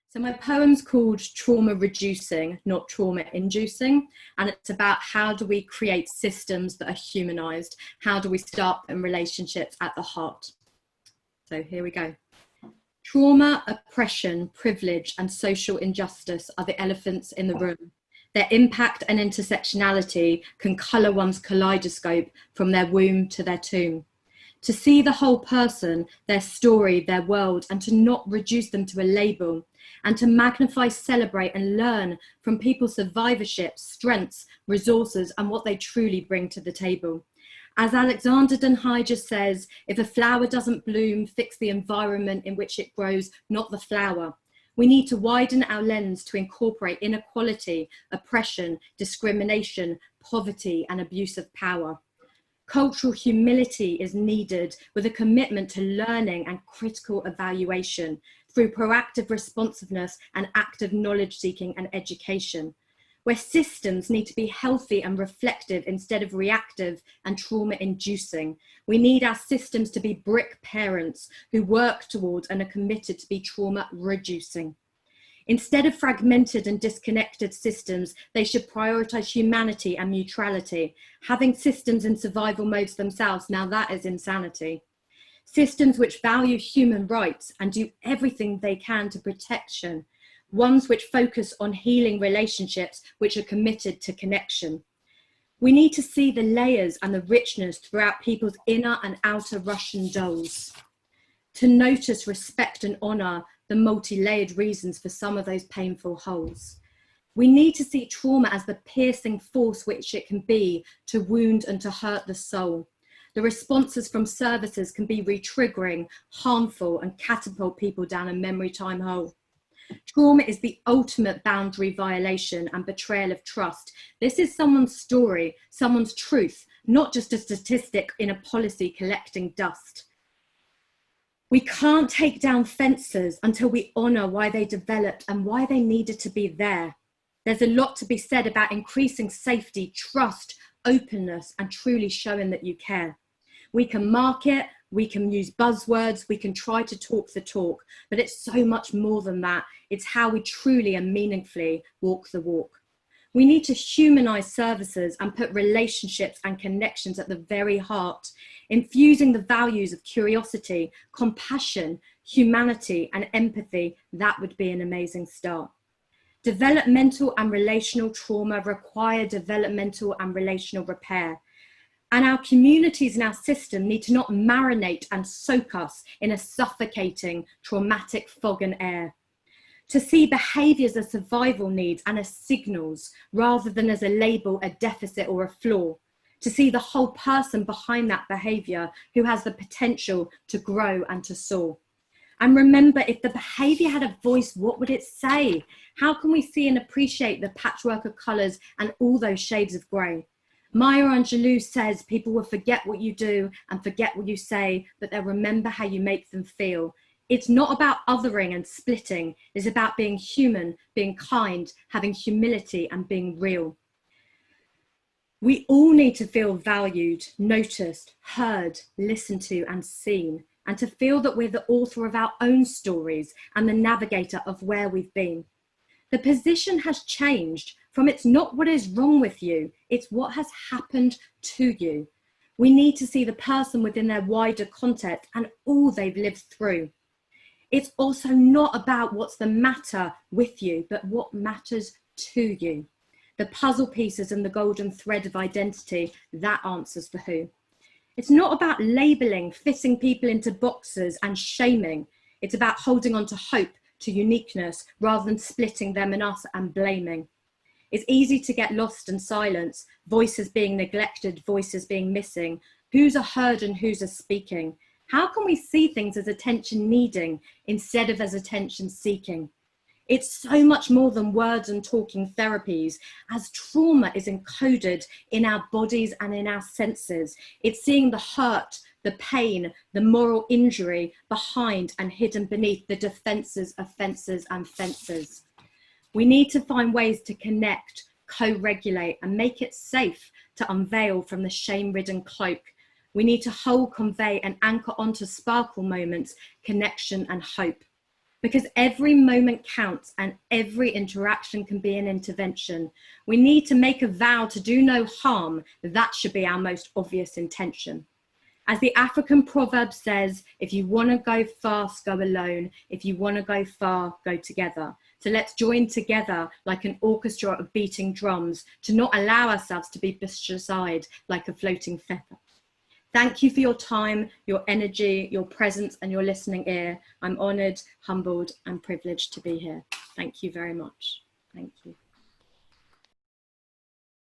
So my poem's called Trauma-reducing, not trauma-inducing, and it's about how do we create systems that are humanised? How do we start in relationships at the heart? So here we go. Trauma, oppression, privilege, and social injustice are the elephants in the room. Their impact and intersectionality can colour one's kaleidoscope from their womb to their tomb. To see the whole person, their story, their world, and to not reduce them to a label, and to magnify, celebrate, and learn from people's survivorship, strengths, resources, and what they truly bring to the table. As Alexander Denhyer says, if a flower doesn't bloom, fix the environment in which it grows, not the flower. We need to widen our lens to incorporate inequality, oppression, discrimination, poverty, and abuse of power. Cultural humility is needed with a commitment to learning and critical evaluation through proactive responsiveness and active knowledge seeking and education, where systems need to be healthy and reflective instead of reactive and trauma-inducing. We need our systems to be brick parents who work towards and are committed to be trauma-reducing. Instead of fragmented and disconnected systems, they should prioritise humanity and neutrality. Having systems in survival modes themselves, now that is insanity. Systems which value human rights and do everything they can to protection. Ones which focus on healing relationships which are committed to connection. We need to see the layers and the richness throughout people's inner and outer Russian dolls. To notice, respect and honour the multi-layered reasons for some of those painful holes. We need to see trauma as the piercing force which it can be to wound and to hurt the soul. The responses from services can be re-triggering, harmful and catapult people down a memory time hole. Trauma is the ultimate boundary violation and betrayal of trust. This is someone's story, someone's truth, not just a statistic in a policy collecting dust. We can't take down fences until we honour why they developed and why they needed to be there. There's a lot to be said about increasing safety, trust, openness, and truly showing that you care. We can market, we can use buzzwords, we can try to talk the talk, but it's so much more than that. It's how we truly and meaningfully walk the walk. We need to humanise services and put relationships and connections at the very heart, infusing the values of curiosity, compassion, humanity, and empathy. That would be an amazing start. Developmental and relational trauma require developmental and relational repair. And our communities and our system need to not marinate and soak us in a suffocating, traumatic fog and air. To see behaviours as survival needs and as signals, rather than as a label, a deficit or a flaw. To see the whole person behind that behaviour who has the potential to grow and to soar. And remember, if the behaviour had a voice, what would it say? How can we see and appreciate the patchwork of colours and all those shades of grey? Maya Angelou says people will forget what you do and forget what you say, but they'll remember how you make them feel. It's not about othering and splitting. It's about being human, being kind, having humility and being real. We all need to feel valued, noticed, heard, listened to and seen, and to feel that we're the author of our own stories and the navigator of where we've been. The position has changed from it's not what is wrong with you, it's what has happened to you. We need to see the person within their wider context and all they've lived through. It's also not about what's the matter with you, but what matters to you. The puzzle pieces and the golden thread of identity, that answers the who. It's not about labeling, fitting people into boxes and shaming. It's about holding on to hope, to uniqueness, rather than splitting them and us and blaming. It's easy to get lost in silence, voices being neglected, voices being missing. Who's a heard and who's a speaking? How can we see things as attention needing instead of as attention seeking? It's so much more than words and talking therapies, as trauma is encoded in our bodies and in our senses. It's seeing the hurt, the pain, the moral injury behind and hidden beneath the defences, offences and fences. We need to find ways to connect, co-regulate and make it safe to unveil from the shame-ridden cloak. We need to hold, convey and anchor onto sparkle moments, connection and hope. because every moment counts and every interaction can be an intervention. We need to make a vow to do no harm. That should be our most obvious intention. As the African proverb says, if you want to go fast, go alone. If you want to go far, go together. So let's join together like an orchestra of beating drums to not allow ourselves to be pushed aside like a floating feather. Thank you for your time, your energy, your presence and your listening ear. I'm honoured, humbled and privileged to be here. Thank you very much. Thank you.